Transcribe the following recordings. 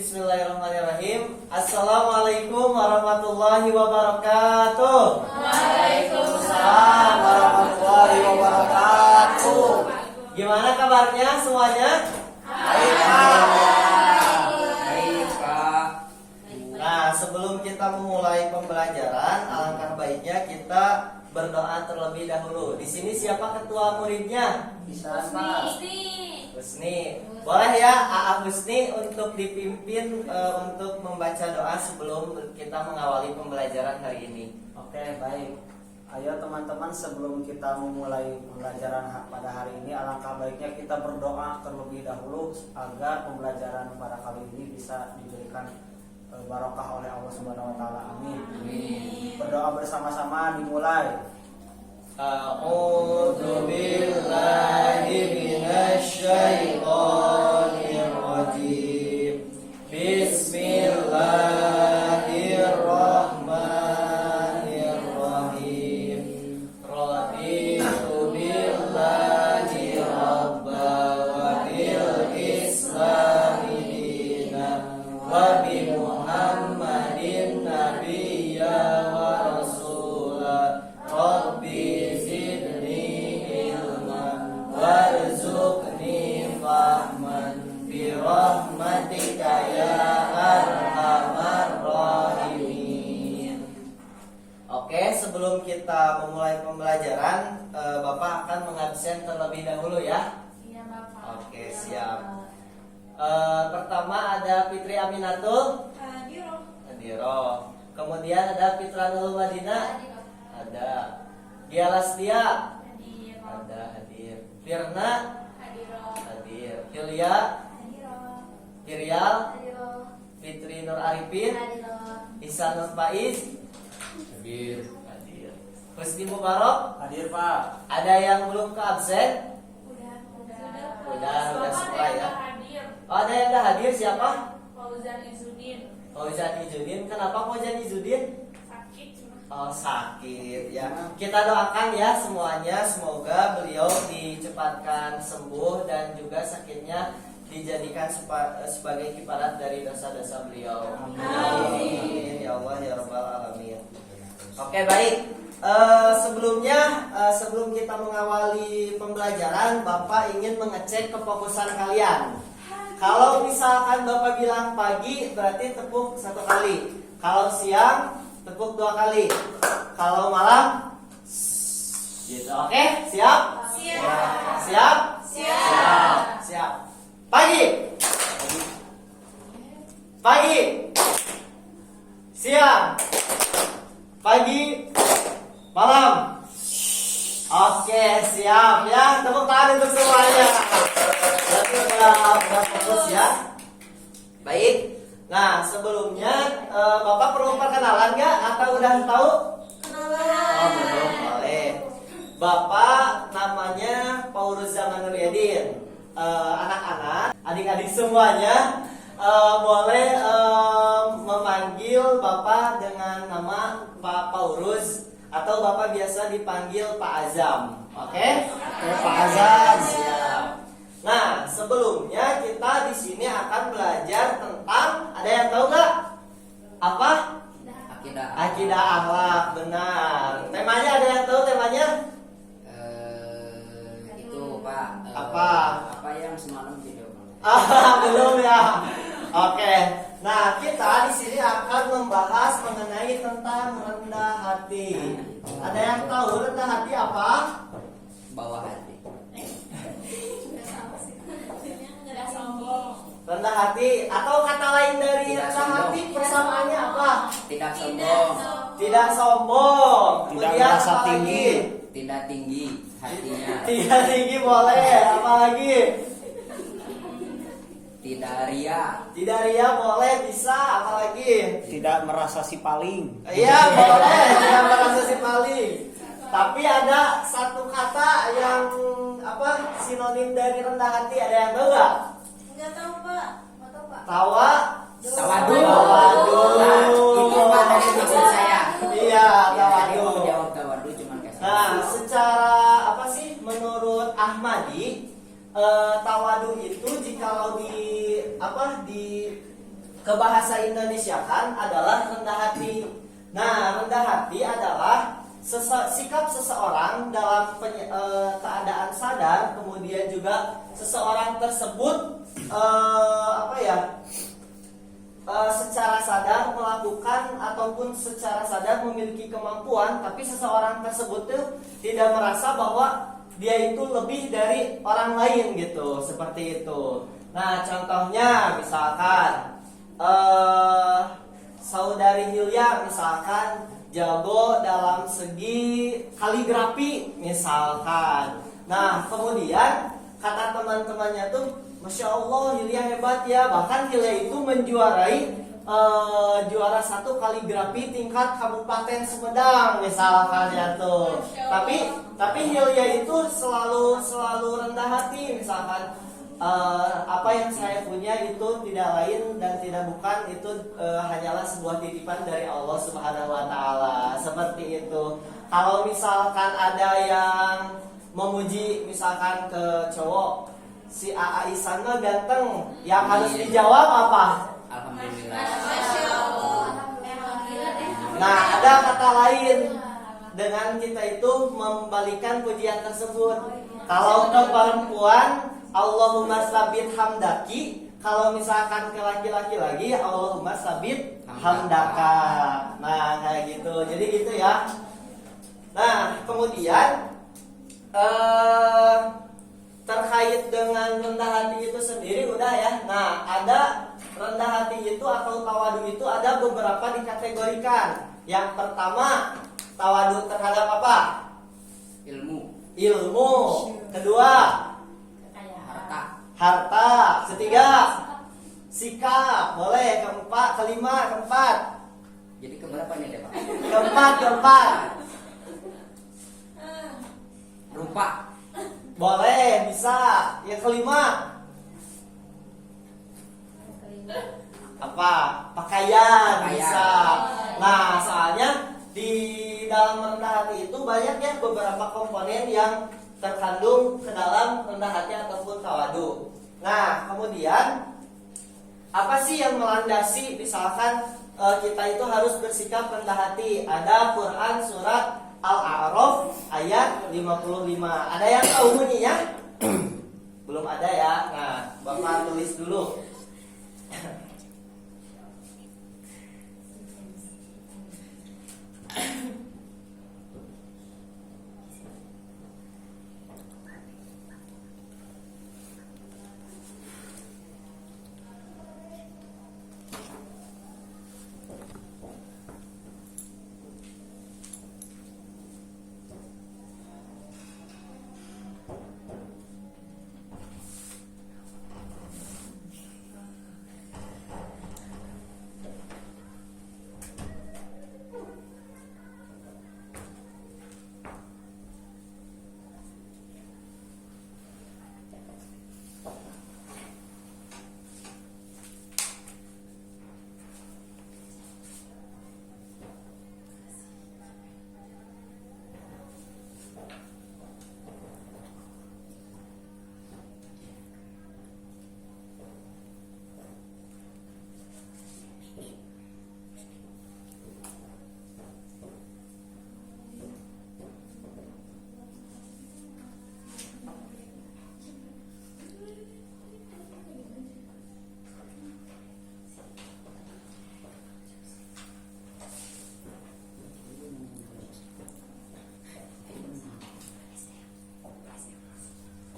Bismillahirrahmanirrahim. Assalamualaikum warahmatullahi wabarakatuh. Waalaikumsalam warahmatullahi wabarakatuh. Gimana kabarnya semuanya? Baik, Pak. Nah, sebelum kita memulai pembelajaran, alangkah baiknya kita berdoa terlebih dahulu. Di sini siapa ketua muridnya? Bisa, Pak. Husni. Boleh ya Aa Husni untuk dipimpin untuk membaca doa sebelum kita mengawali pembelajaran hari ini. Oke, baik. Ayo teman-teman, sebelum kita memulai pembelajaran pada hari ini, alangkah baiknya kita berdoa terlebih dahulu agar pembelajaran pada kali ini bisa diberikan barokah oleh Allah Subhanahu wa taala. Amin. Berdoa bersama-sama dimulai. A'udzu billahi minasy syaithanir rajim. Bismillahirrahmanirrahim. Raditu billahi rabba wa bil islami dinan wa bi Muhammadin nabiyya wa rasula. Rabbi warzuqni fahman birahmatika ya arhamar rahimin. Oke, sebelum kita memulai pembelajaran, Bapak akan mengabsen terlebih dahulu ya. Iya, Bapak. Oke, siap. Pertama ada Fitri Aminatul Hadiro. Kemudian ada Fitranul Madinah. Ada. Gia Lastia. Ada hadir. Firna hadir. Hilya Hiryal. Fitri Nur Arifin. Ihsan Nur Faiz hadir. Husni Mubarak Hadir, Pak. ada yang belum ke absen? Udah semua ya. Oh, ada yang udah hadir, siapa? Fauzan Izudin. Fauzan Izudin. Kenapa Fauzan Izudin? Sakit cuma. Oh, sakit ya. Kita doakan ya semuanya, semoga beliau dicepatkan sembuh dan juga sakitnya dijadikan sebagai kifarat dari dosa-dosa beliau. Amin. Ya Allah ya Rabbal alamin. Oke, baik. Sebelum kita mengawali pembelajaran, Bapak ingin mengecek kefokusan kalian. Kalau misalkan Bapak bilang pagi, berarti tepuk 1 kali. Kalau siang, tepuk 2 kali. Kalau malam, gitu. Oke, siap? Siap. Siap. Pagi. Siang. Pagi. Malam. Oke, siap ya. Tepuk tangan untuk semuanya. Berarti udah fokus ya. Baik. Nah, sebelumnya Bapak perlu perkenalan nggak atau udah tahu? Kenalan. Oh, belum. Boleh. Bapak namanya Paulus Zamanuryadin. Anak-anak, adik-adik semuanya boleh memanggil Bapak dengan nama Pak Paulus atau Bapak biasa dipanggil Pak Azam. Oke? Pak Azam. Siap. Nah, sebelumnya kita di sini akan belajar tentang, ada yang tahu nggak? Apa? Akidah akhlak, benar. Temanya ada yang tahu temanya? Itu Pak. Apa yang semalam video? Belum ya. Oke. Nah, kita di sini akan membahas mengenai tentang rendah hati. Ada yang tahu rendah hati apa? Bawah hati. Nggak sombong. Rendah hati atau kata lain dari Tidak rendah sombong. hati persamaannya apa? Tidak sombong. Tidak sombong. Tidak Kemudian merasa apa lagi? tinggi. Tidak tinggi hatinya. Tidak tinggi boleh. Apa lagi? Tidak ria. Tidak ria boleh, bisa. Apa lagi? Tidak merasa si paling. Iya boleh. Tidak merasa si paling. Tapi ada satu kata yang sinonim dari rendah hati. Ada yang tahu nggak? Nggak tahu, Pak. Tawa. Tawadu. Tawadu. Itu Pak dari maksud saya. Iya, Ya, tadi tawadu. mau jawab tawadu cuman kasih. Nah, secara menurut Ahmadi, tawadu itu jikalau kebahasa Indonesiakan adalah rendah hati. Nah, rendah hati adalah sikap seseorang dalam keadaan sadar, kemudian juga seseorang tersebut secara sadar melakukan ataupun secara sadar memiliki kemampuan, tapi seseorang tersebut tuh tidak merasa bahwa dia itu lebih dari orang lain gitu, seperti itu. Nah, contohnya misalkan saudari Hilya misalkan jago dalam segi kaligrafi misalkan. Nah, kemudian kata teman-temannya tuh, Masya Allah Hilya hebat ya. Bahkan Hilya itu menjuarai juara 1 kaligrafi tingkat Kabupaten Sumedang misalkan ya tuh. Tapi Hilya itu selalu rendah hati misalkan. Apa yang saya punya itu tidak lain dan tidak bukan, itu hanyalah sebuah titipan dari Allah Subhanahu wa taala. Seperti itu. Kalau misalkan ada yang memuji misalkan ke cowok, si A Isan mah ganteng, yang harus dijawab apa? Alhamdulillah. Masya Allah. Nah, ada kata lain dengan kita itu membalikan pujian tersebut. Kalau ke perempuan, Allahumma sabit hamdaki. Kalau misalkan ke laki-laki lagi, Allahumma sabit hamdaka. Nah, kayak gitu. Jadi gitu ya. Nah, kemudian terkait dengan rendah hati itu sendiri udah ya. Nah, ada rendah hati itu atau tawadu itu ada beberapa dikategorikan. Yang pertama, tawadu terhadap apa? Ilmu. Kedua, harta. Ketiga, sikap. Boleh. Keempat. Jadi keberapa nih Pak? Keempat. Rupa. Boleh, bisa. Yang kelima, apa? Pakaian. Bisa. Nah, soalnya di dalam rendah hati itu banyak ya beberapa komponen yang terkandung ke dalam rendah hati ataupun tawadu. Nah, kemudian apa sih yang melandasi misalkan kita itu harus bersikap rendah hati? Ada Quran surat Al-A'raf ayat 55. Ada yang tahu bunyinya? Belum ada ya. Nah, Bapak tulis dulu.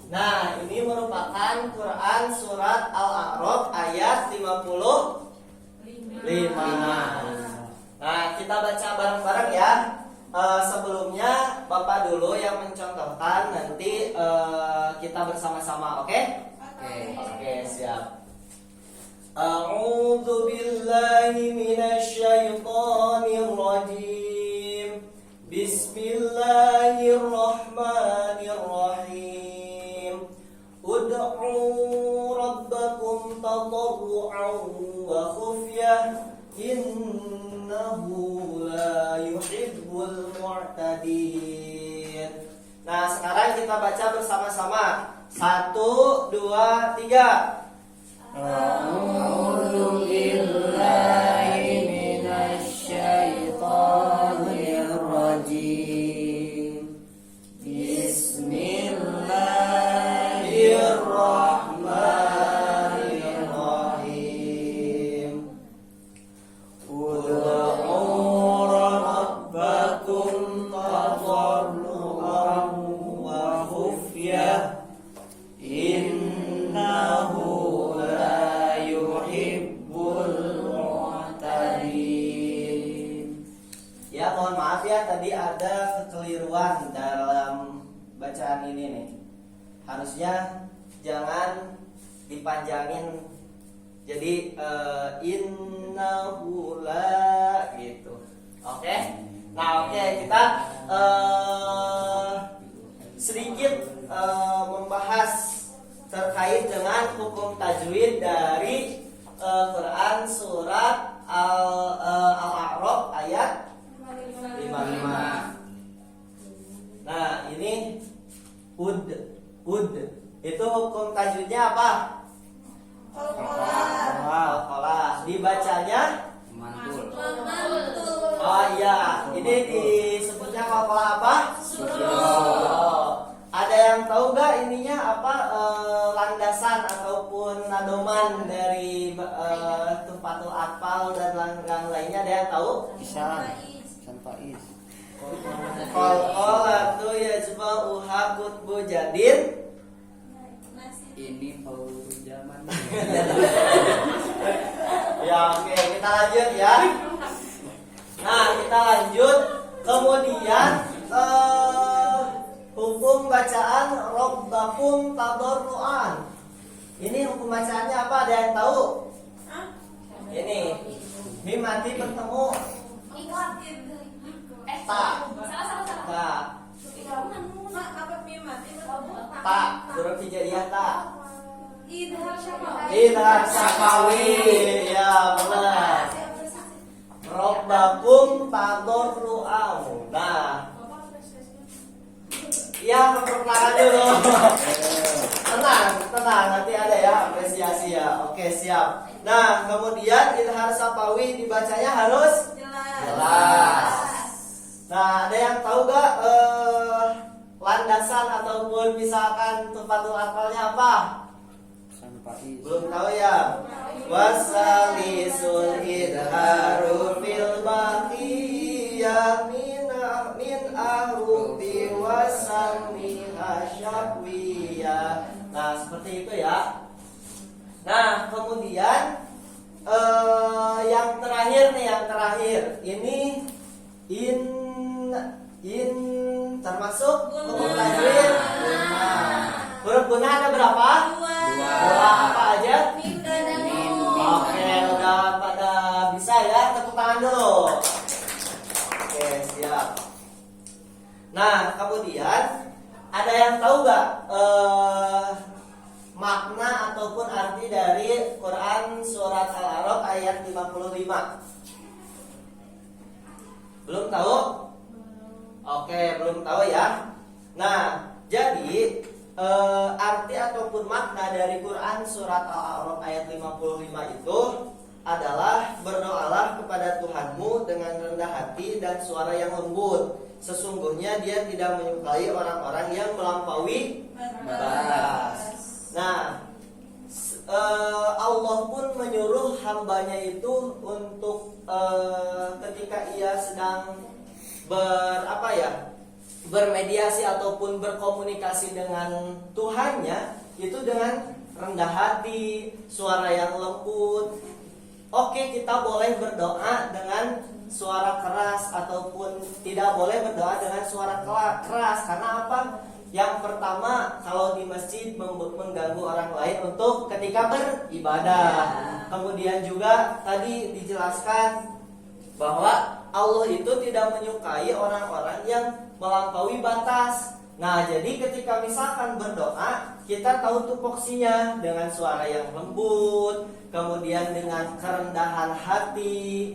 Nah, ini merupakan Quran surat Al-A'raf ayat 55. Nah, kita baca bareng-bareng ya. Sebelumnya Bapak dulu yang mencontohkan, nanti kita bersama-sama, oke? Oke, siap. A'udzu billahi minasyaitonir rajim. Bismillahirrahmanirrahim. Ud'u rabbakum tadarru'an wa khufyah, innahu la yuhibbul mu'tadin. Nah, sekarang kita baca bersama-sama. 1, 2, 3. A'udzu billahi minasyaitonir rajim. Bismillahirrahmanirrahim. Ud'u rabbakum tadarruan wa khufyah. Innahu la yuhibbul mu'tadin. Ya, mohon maaf ya, tadi ada kekeliruan dalam bacaan ini nih. Harusnya jangan dipanjangin. Jadi innahu la gitu. Oke? Nah, oke, kita sedikit membahas terkait dengan hukum tajwid dari Quran surat Al-A'raf ayat 55. Nah, ini ud itu hukum tajwidnya apa? Qalqalah. Dibacanya Mantul. oh iya, ini disebutnya qalqalah apa? Oh. Ada yang tahu gak ininya apa landasan ataupun nadoman dari Tuhfatul Atfal dan lainnya, ada yang tahu? Isan Faiz. Qalqalah tu yajma'u hakutbu jadin. Ini Paul zaman. Ya, oke, kita lanjut ya. Nah, kita lanjut. Kemudian hukum bacaan rabbakum tadarruan. Ini hukum bacaannya apa? Ada yang tahu? Ini mim mati bertemu ta. Ta, huruf hijaiyah ta. Idhar syafawi. Ya, benar. Rabbakum tadarruan. Nah, ya, perkenalkan dulu. Tenang, nanti ada ya apresiasi ya. Oke, siap. Nah, kemudian idhar syafawi dibacanya harus jelas. Nah, ada yang tahu gak landasan ataupun misalkan Tuhfatul Atfalnya apa? Faiz. Belum tahu ya? Wasalisul idharu fil baqiyah min ahrufi wasamiha syafwiyah. Nah, seperti itu ya. Nah, kemudian yang terakhir nih, ini in termasuk hukum tajwid. Huruf guna ada berapa? Dua. Apa aja? Oke, udah pada bisa ya, tepuk tangan dulu. Oke, siap. Nah, kemudian ada yang tahu gak makna ataupun arti dari Quran surat Al-A'raf ayat 55? Belum tahu? Oke, belum tahu ya. Nah, jadi arti ataupun makna dari Quran surat Al-A'raf ayat 55 itu adalah berdoalah kepada Tuhanmu dengan rendah hati dan suara yang lembut. Sesungguhnya Dia tidak menyukai orang-orang yang melampaui batas. Nah, Allah pun menyuruh hambanya itu untuk ketika ia sedang bermediasi ataupun berkomunikasi dengan Tuhannya itu dengan rendah hati, suara yang lembut. Oke, kita boleh berdoa dengan suara keras ataupun tidak boleh berdoa dengan suara keras. Karena apa? Yang pertama, kalau di masjid mengganggu orang lain untuk ketika beribadah. Kemudian juga tadi dijelaskan bahwa Allah itu tidak menyukai orang-orang yang melampaui batas. Nah, jadi ketika misalkan berdoa, kita tahu tupoksinya dengan suara yang lembut, kemudian dengan kerendahan hati,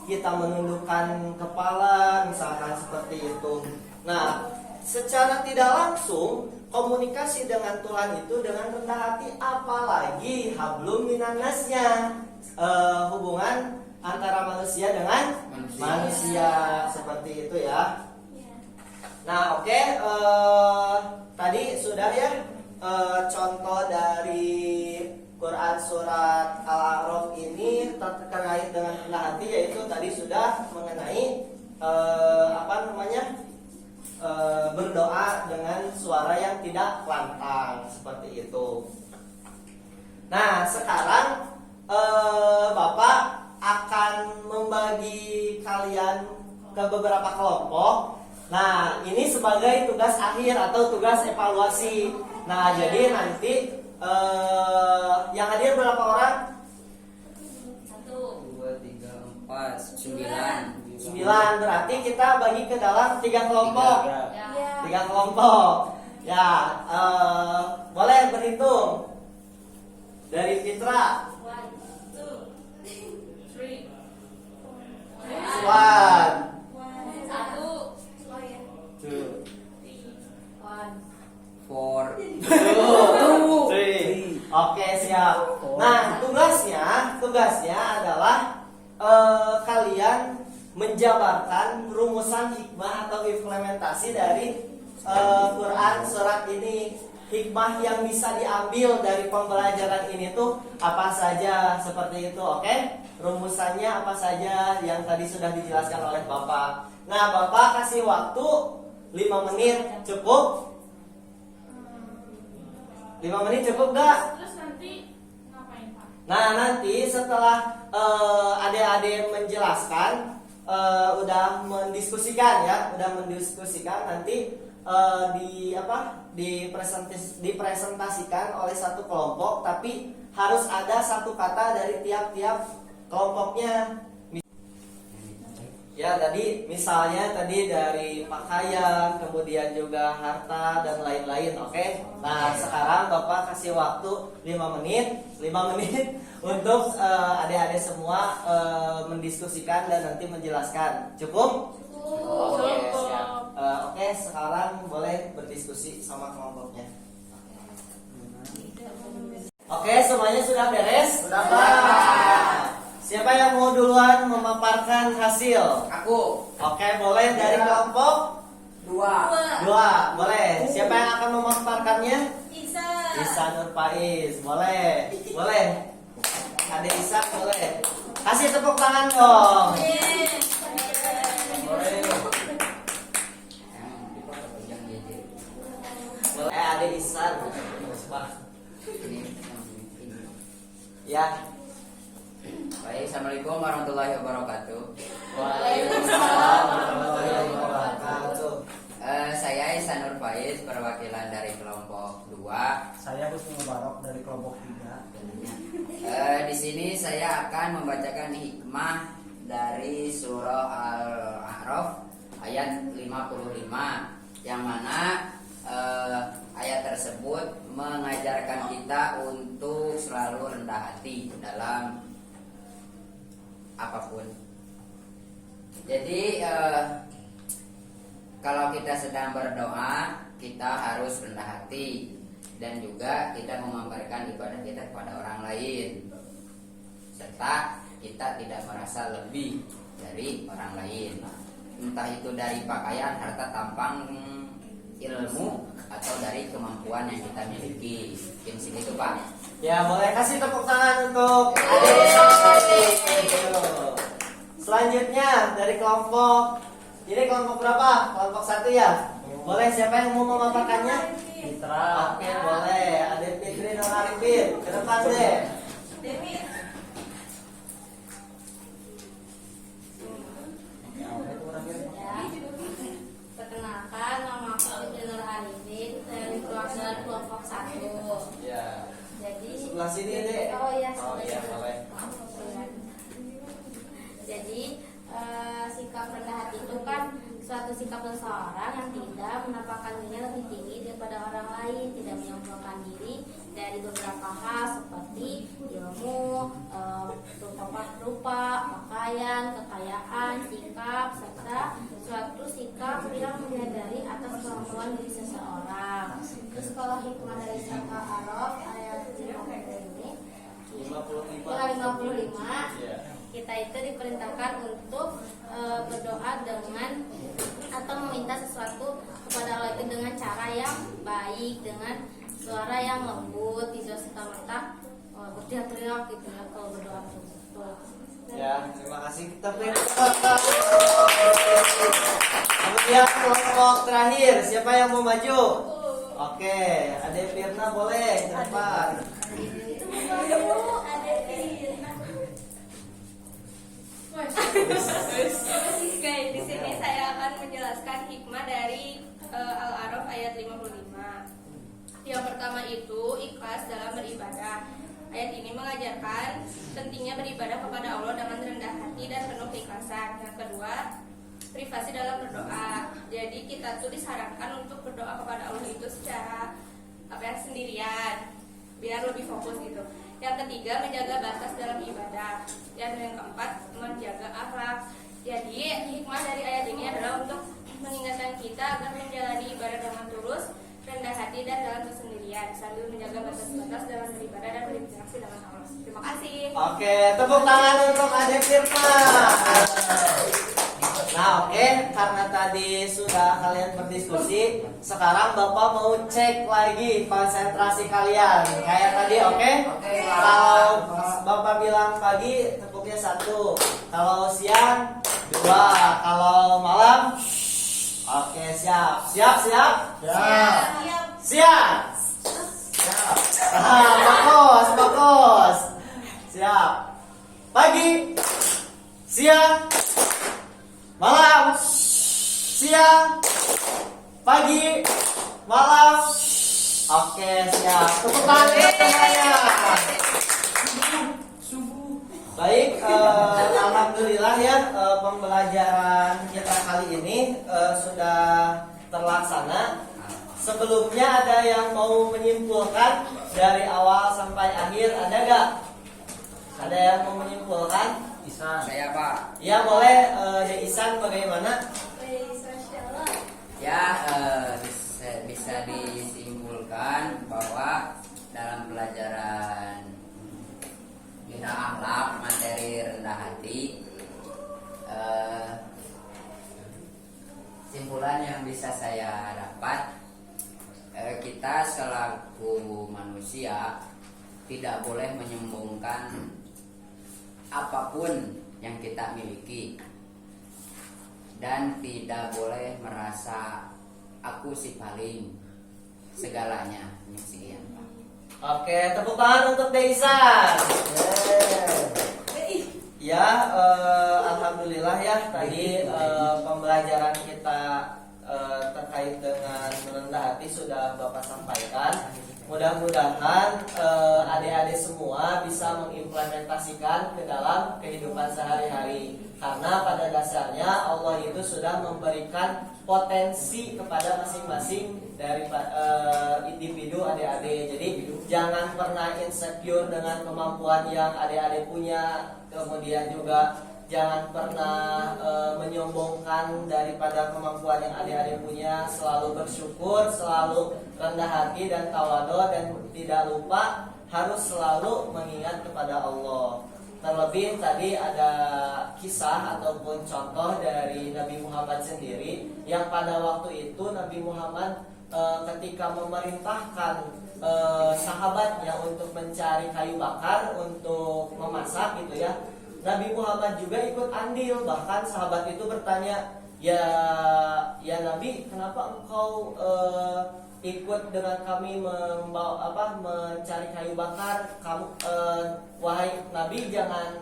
kita menundukkan kepala, misalkan seperti itu. Nah, secara tidak langsung komunikasi dengan Tuhan itu dengan rendah hati, apalagi hablum minannasnya, hubungan antara manusia dengan manusia seperti itu ya. Nah, oke, tadi sudah ya contoh dari Quran surat Al-A'raf ini terkait dengan rendah hati, yaitu tadi sudah mengenai berdoa dengan suara yang tidak lantang seperti itu. Nah, sekarang Bapak akan membagi kalian ke beberapa kelompok. Nah, ini sebagai tugas akhir atau tugas evaluasi. Nah, jadi nanti yang hadir berapa orang? 1, 2, 3, 4, 9. 9. Berarti kita bagi ke dalam 3 kelompok. ya. 3 kelompok. Ya, boleh berhitung. Dari Fitra. 1, 2, 3, 1, 2, 4. 3. Oke, siap. Nah, tugasnya adalah kalian menjabarkan rumusan hikmah atau implementasi dari Quran surat ini. Hikmah yang bisa diambil dari pembelajaran ini tuh apa saja, seperti itu, oke? Rumusannya apa saja yang tadi sudah dijelaskan oleh Bapak. Nah, Bapak kasih waktu 5 menit, cukup? 5 menit cukup gak? Terus nanti ngapain Pak? Nah, nanti setelah adik-adik menjelaskan, udah mendiskusikan nanti dipresentasikan oleh satu kelompok, tapi harus ada satu kata dari tiap-tiap kelompoknya. Ya, tadi misalnya dari pakaian, kemudian juga harta dan lain-lain, oke? Nah, sekarang Bapak kasih waktu 5 menit untuk adik-adik semua mendiskusikan dan nanti menjelaskan. Cukup? Oke, siap. Oke, sekarang boleh berdiskusi sama kelompoknya. Oke, semuanya sudah beres? Sudah, Pak. Siapa yang mau duluan memaparkan hasil? Aku. Oke, boleh dari kelompok 2. 2, boleh. Siapa yang akan memaparkannya? Isa. Isa Nur Faiz, boleh. Adik Isa, boleh. Kasih tepuk tangan dong. Boleh. Boleh, adik Isa. Ya. Baik, assalamualaikum warahmatullahi wabarakatuh. Waalaikumsalam warahmatullahi wabarakatuh. Saya Ihsan Nur Faiz, perwakilan dari kelompok 2. Saya Husni Mubarak dari kelompok 3. Di sini saya akan membacakan hikmah dari surah Al-A'raf ayat 55, yang mana ayat tersebut mengajarkan kita untuk selalu rendah hati dalam apapun. Jadi kalau kita sedang berdoa, kita harus rendah hati, dan juga kita memamerkan ibadah kita kepada orang lain, serta kita tidak merasa lebih dari orang lain, entah itu dari pakaian, harta, tampang, ilmu, atau dari kemampuan yang kita miliki. Mungkin segitu, Pak. Ya, boleh kasih tepuk tangan untuk adik Isa. Selanjutnya dari kelompok, ini kelompok berapa? Kelompok 1 ya? Boleh, siapa yang mau memaparkannya? Fitra. Oke, boleh. Adik Fitri Nur Arifin, ke depan deh. David. Perkenalkan, nama aku Fitri Nur Arifin dari kelompok 1. Ya. Jadi Sebelah sini deh. Oh iya, Oh iya, boleh. Jadi sikap rendah hati itu kan suatu sikap seseorang yang tidak menampakkan dirinya lebih tinggi daripada orang lain, tidak menyombongkan diri dari beberapa hal seperti ilmu, rupa, pakaian, kekayaan, sikap, serta suatu sikap yang menyadari atas kemampuan diri seseorang. Terus kalau hikmah dari surat Al-A'raf ayat 55, kita itu diperintahkan untuk berdoa dengan atau meminta sesuatu kepada Allah itu dengan cara yang baik, dengan suara yang lembut, tidak serta-merta berteriak-teriak gitu ya kalau berdoa tersebut. Ya, terima kasih. Kita beri kemudian kelompok terakhir, siapa yang mau maju? Oke, Ade Firna boleh ke depan. Oke, di sini saya akan menjelaskan hikmah dari Al-A'raf ayat 55. Yang pertama itu ikhlas dalam beribadah. Ayat ini mengajarkan pentingnya beribadah kepada Allah dengan rendah hati dan penuh keikhlasan. Yang kedua, privasi dalam berdoa. Jadi kita tuh disarankan untuk berdoa kepada Allah itu secara sendirian, biar lebih fokus gitu. Yang ketiga, menjaga batas dalam ibadah. Dan yang keempat, menjaga akhlak. Jadi hikmah dari ayat ini adalah untuk mengingatkan kita agar menjalani ibadah dengan tulus, rendah hati dan dalam kesendirian, sambil menjaga batas-batas dalam beribadah dan berinteraksi dengan Allah. Terima kasih. Oke, tepuk tangan untuk Ade Firna. Nah, oke, karena tadi sudah kalian berdiskusi, sekarang Bapak mau cek lagi konsentrasi kalian. Kayak tadi, oke? Kalau Bapak bilang pagi, tepuknya 1. Kalau siang, 2. Kalau malam, oke, siap. Siap. Bagus. Siap. Pagi, siang, malam, siang, pagi, malam. Oke, siap. Tepuk tangan untuk semuanya. Baik, alhamdulillah ya, pembelajaran kita kali ini sudah terlaksana. Sebelumnya ada yang mau menyimpulkan dari awal sampai akhir, ada gak? Ada yang mau menyimpulkan? Isan. Saya Pak. Ya boleh, ya Isan bagaimana? Ya, bisa disimpulkan bahwa dalam pelajaran bina akhlak materi rendah hati, simpulan yang bisa saya dapat, kita selaku manusia tidak boleh menyombongkan apapun yang kita miliki, dan tidak boleh merasa aku si paling segalanya. Ini sekian Pak. Oke, tepuk tangan untuk Deisan. Ya, alhamdulillah ya tadi pembelajaran kita terkait dengan rendah hati sudah Bapak sampaikan. Mudah-mudahan adik-adik semua bisa mengimplementasikan ke dalam kehidupan sehari-hari. Karena pada dasarnya Allah itu sudah memberikan potensi kepada masing-masing dari individu adik-adik. Jadi jangan pernah insecure dengan kemampuan yang adik-adik punya. Kemudian juga jangan pernah menyombongkan daripada kemampuan yang adik-adik punya. Selalu bersyukur, selalu rendah hati dan tawadhu, dan tidak lupa harus selalu mengingat kepada Allah. Terlebih tadi ada kisah ataupun contoh dari Nabi Muhammad sendiri, yang pada waktu itu Nabi Muhammad ketika memerintahkan sahabatnya untuk mencari kayu bakar untuk memasak gitu ya, Nabi Muhammad juga ikut andil. Bahkan sahabat itu bertanya, ya Nabi, kenapa engkau ikut dengan kami mencari kayu bakar? Kamu wahai Nabi, jangan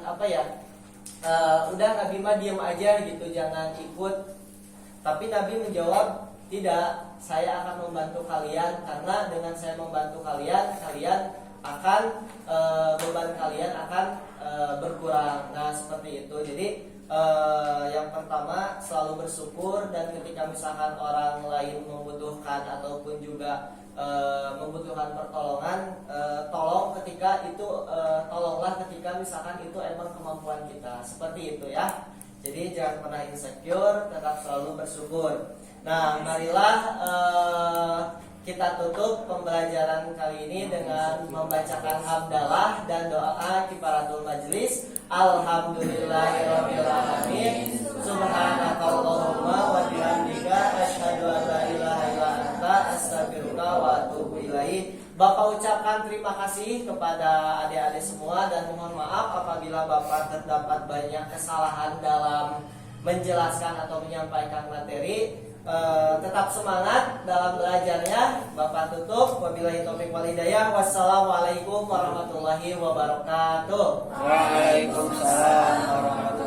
udah Nabi mah diam aja gitu, jangan ikut. Tapi Nabi menjawab, tidak, saya akan membantu kalian, karena dengan saya membantu kalian akan beban kalian akan berkurang. Nah seperti itu. Jadi yang pertama selalu bersyukur, dan ketika misalkan orang lain membutuhkan ataupun juga membutuhkan pertolongan, tolong ketika itu, tolonglah ketika misalkan itu emang kemampuan kita. Seperti itu ya. Jadi jangan pernah insecure, tetap selalu bersyukur. Nah, marilah kita tutup pembelajaran kali ini dengan membacakan hamdalah dan doa kifaratul majlis. Alhamdulillahirabbil alamin. Subhanakallahumma wa bihamdika asyhadu an la ilaha illa anta astaghfiruka wa atubu ilaik. Bapak ucapkan terima kasih kepada adik-adik semua dan mohon maaf apabila Bapak terdapat banyak kesalahan dalam menjelaskan atau menyampaikan materi. Tetap semangat dalam belajarnya. Bapak tutup. Wabillahi taufiq wal hidayah. Wassalamualaikum warahmatullahi wabarakatuh. Waalaikumsalam warahmatullahi